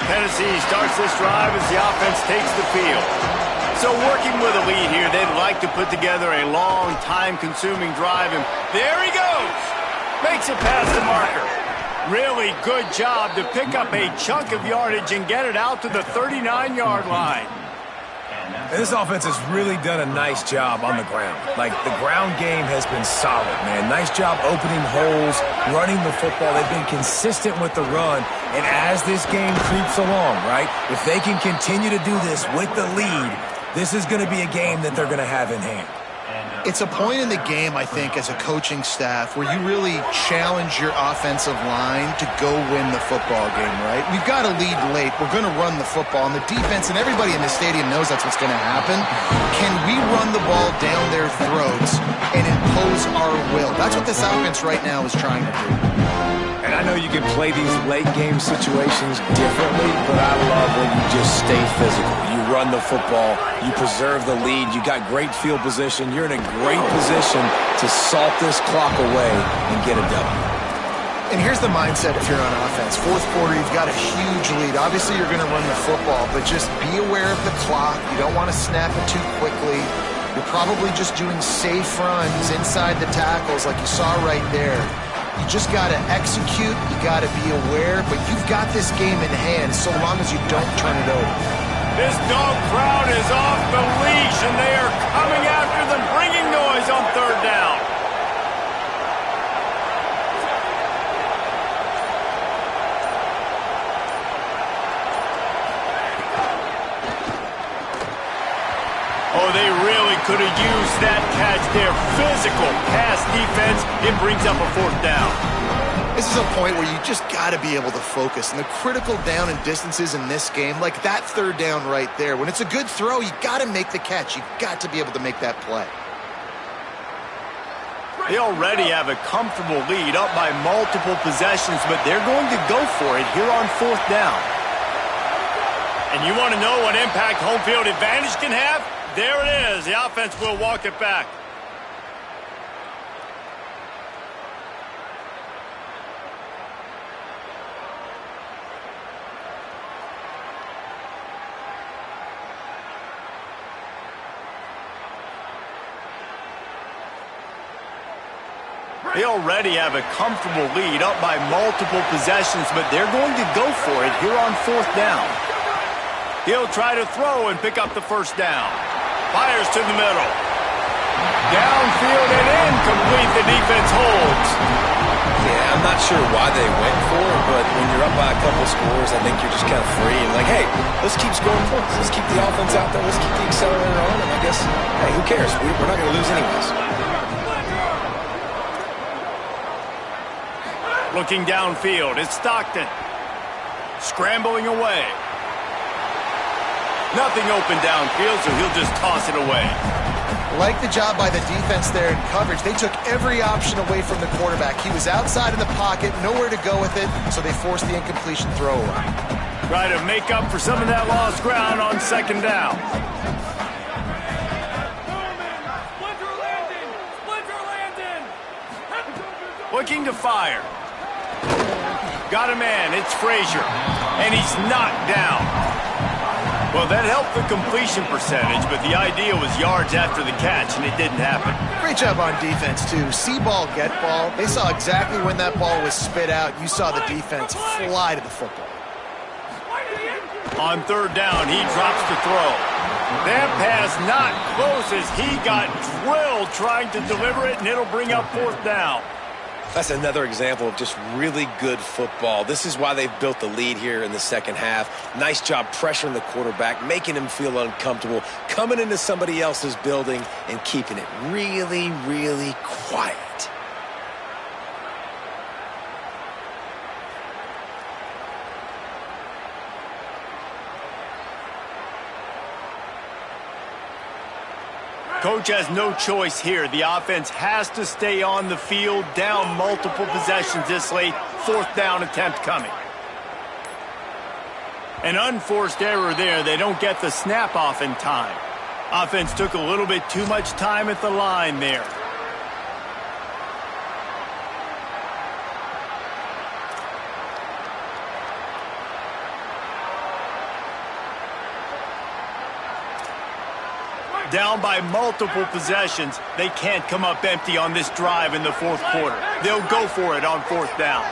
Speaker 2: Tennessee starts this drive as the offense takes the field. So working with a lead here, they'd like to put together a long, time-consuming drive. And there he goes! Makes it past the marker. Really good job to pick up a chunk of yardage and get it out to the 39-yard line.
Speaker 5: And this offense has really done a nice job on the ground. Like, the ground game has been solid, man. Nice job opening holes, running the football. They've been consistent with the run. And as this game creeps along, right, if they can continue to do this with the lead, this is going to be a game that they're going to have in hand.
Speaker 6: It's a point in the game, I think, as a coaching staff where you really challenge your offensive line to go win the football game, right? We've got to lead late. We're going to run the football. And the defense and everybody in the stadium knows that's what's going to happen. Can we run the ball down their throats and impose our will? That's what this offense right now is trying to do.
Speaker 5: And I know you can play these late game situations differently, but I love when you just stay physical. You run the football, you preserve the lead, you got great field position, you're in a great position to salt this clock away and get a W.
Speaker 6: And here's the mindset if you're on offense. 4th quarter, you've got a huge lead. Obviously, you're going to run the football, but just be aware of the clock. You don't want to snap it too quickly. You're probably just doing safe runs inside the tackles like you saw right there. You just got to execute, you got to be aware, but you've got this game in hand so long as you don't turn it over.
Speaker 2: This dog crowd is off the leash, and they are coming after them, bringing noise on 3rd down. Oh, they really could have used that catch there. Physical pass defense. It brings up a 4th down.
Speaker 6: This is a point where you just got to be able to focus. And the critical down and distances in this game, like that third down right there, when it's a good throw, you got to make the catch. You got to be able to make that play.
Speaker 2: They already have a comfortable lead up by multiple possessions, but they're going to go for it here on 4th down. And you want to know what impact home field advantage can have? There it is. The offense will walk it back. They already have a comfortable lead up by multiple possessions, but they're going to go for it here on 4th down. He'll try to throw and pick up the first down. Fires to the middle. Downfield and incomplete. The defense holds.
Speaker 4: Yeah, I'm not sure why they went for it, but when you're up by a couple scores, I think you're just kind of free and like, hey, let's keep scoring points. Let's keep the offense out there. Let's keep the accelerator on, and I guess, hey, who cares? We're not going to lose anyways.
Speaker 2: Looking downfield, it's Stockton. Scrambling away. Nothing open downfield, so he'll just toss it away.
Speaker 6: Like the job by the defense there in coverage. They took every option away from the quarterback. He was outside of the pocket, nowhere to go with it, so they forced the incompletion throw away.
Speaker 2: Try to make up for some of that lost ground on 2nd down. Looking to fire. Got a man, it's Frazier, and he's knocked down. Well, that helped the completion percentage, but the idea was yards after the catch, and it didn't happen.
Speaker 6: Great job on defense, too. See ball, get ball. They saw exactly when that ball was spit out. You saw the defense fly to the football.
Speaker 2: On 3rd down, he drops the throw. That pass not close as he got drilled trying to deliver it, and it'll bring up 4th down.
Speaker 4: That's another example of just really good football. This is why they've built the lead here in the second half. Nice job pressuring the quarterback, making him feel uncomfortable, coming into somebody else's building and keeping it really, really quiet.
Speaker 2: Coach has no choice here. The offense has to stay on the field, down multiple possessions this late. 4th down attempt coming. An unforced error there. They don't get the snap off in time. Offense took a little bit too much time at the line there. Down by multiple possessions. They can't come up empty on this drive in the 4th quarter. They'll go for it on 4th down.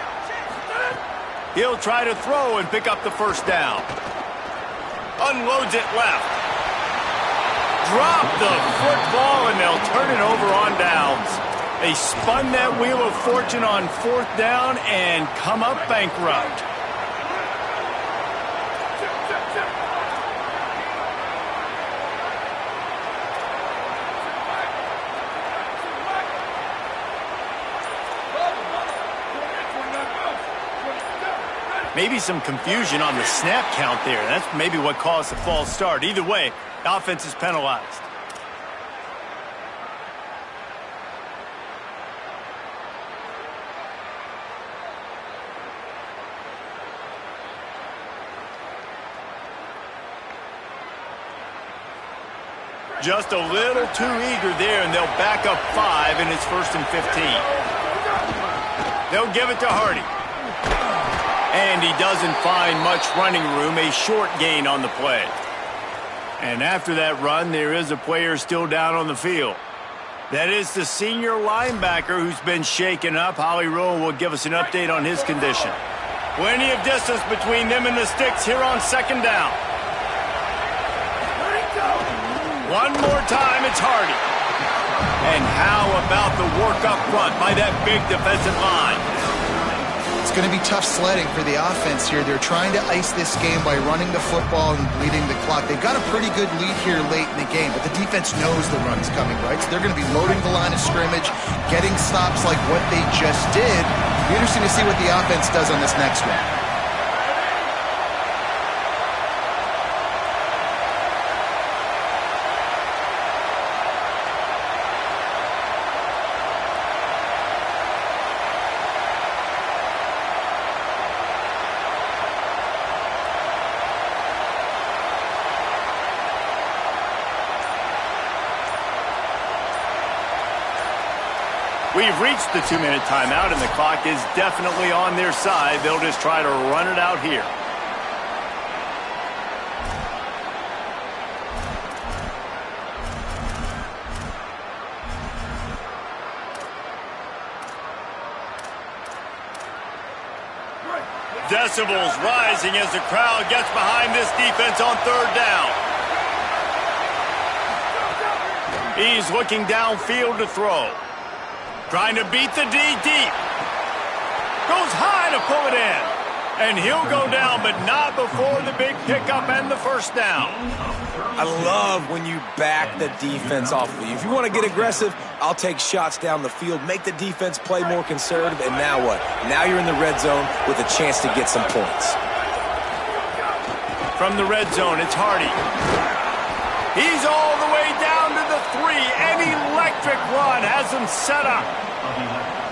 Speaker 2: He'll try to throw and pick up the first down. Unloads it left. Drop the football, and they'll turn it over on downs. They spun that wheel of fortune on 4th down and come up bankrupt. Maybe some confusion on the snap count there. That's maybe what caused the false start. Either way, the offense is penalized. Just a little too eager there, and they'll back up 5, and it's 1st and 15. They'll give it to Hardy. And he doesn't find much running room, a short gain on the play. And after that run, there is a player still down on the field. That is the senior linebacker who's been shaken up. Holly Rowe will give us an update on his condition. Plenty of distance between them and the sticks here on 2nd down. One more time, it's Hardy. And how about the work up front by that big defensive line?
Speaker 6: It's going to be tough sledding for the offense here. They're trying to ice this game by running the football and bleeding the clock. They've got a pretty good lead here late in the game, but the defense knows the run is coming, right? So they're going to be loading the line of scrimmage, getting stops like what they just did, Be interesting to see what the offense does on this next one.
Speaker 2: We've reached the 2-minute timeout, and the clock is definitely on their side. They'll just try to run it out here. Decibels rising as the crowd gets behind this defense on third down. He's looking downfield to throw. Trying to beat the D deep. Goes high to pull it in. And he'll go down, but not before the big pickup and the first down.
Speaker 4: I love when you back the defense off of you. If you want to get aggressive, I'll take shots down the field, make the defense play more conservative, and now what? Now you're in the red zone with a chance to get some points.
Speaker 2: From the red zone, it's Hardy. He's all the way down to the 3. An electric run has him set up.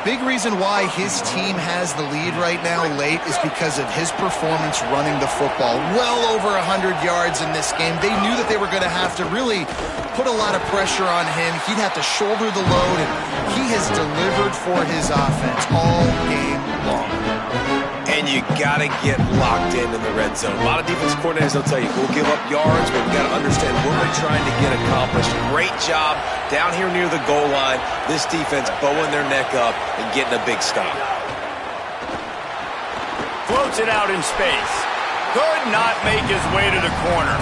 Speaker 6: Big reason why his team has the lead right now late is because of his performance running the football. Well over 100 yards in this game. They knew that they were going to have to really put a lot of pressure on him. He'd have to shoulder the load, and he has delivered for his offense all game long.
Speaker 4: And you got to get locked in the red zone. A lot of defense coordinators will tell you, we'll give up yards, but we got to understand what we're trying to get accomplished. Great job down here near the goal line. This defense bowing their neck up and getting a big stop.
Speaker 2: Floats it out in space. Could not make his way to the corner.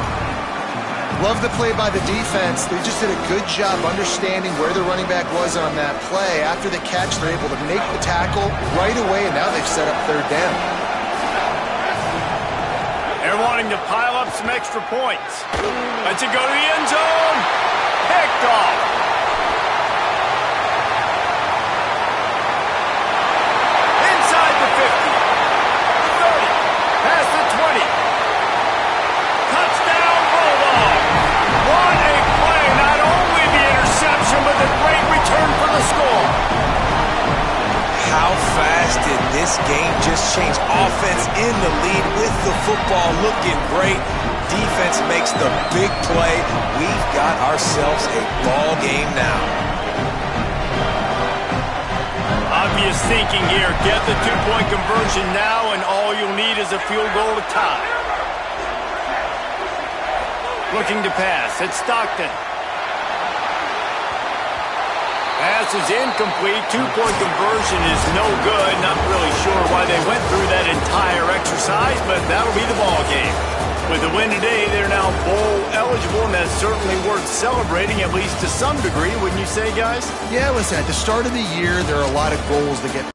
Speaker 6: Love the play by the defense. They just did a good job understanding where the running back was on that play. After the catch, they're able to make the tackle right away, and now they've set up third down.
Speaker 2: They're wanting to pile up some extra points. Let's it go to the end zone. Picked off. Inside the 50. The 30. Past the 20. Touchdown, Bulldog. What a play. Not only the interception, but the great return for the score.
Speaker 4: How fast did this game just change? Offense in the lead with the football looking great. Defense makes the big play. We've got ourselves a ball game now.
Speaker 2: Obvious thinking here. Get the 2-point conversion now, and all you'll need is a field goal to tie. Looking to pass. It's Stockton. Pass is incomplete. 2-point conversion is no good. Not really sure why they went through that entire exercise, but that'll be the ball game. With the win today, they're now bowl eligible, and that's certainly worth celebrating, at least to some degree, wouldn't you say, guys?
Speaker 6: Yeah, listen, at the start of the year, there are a lot of goals that get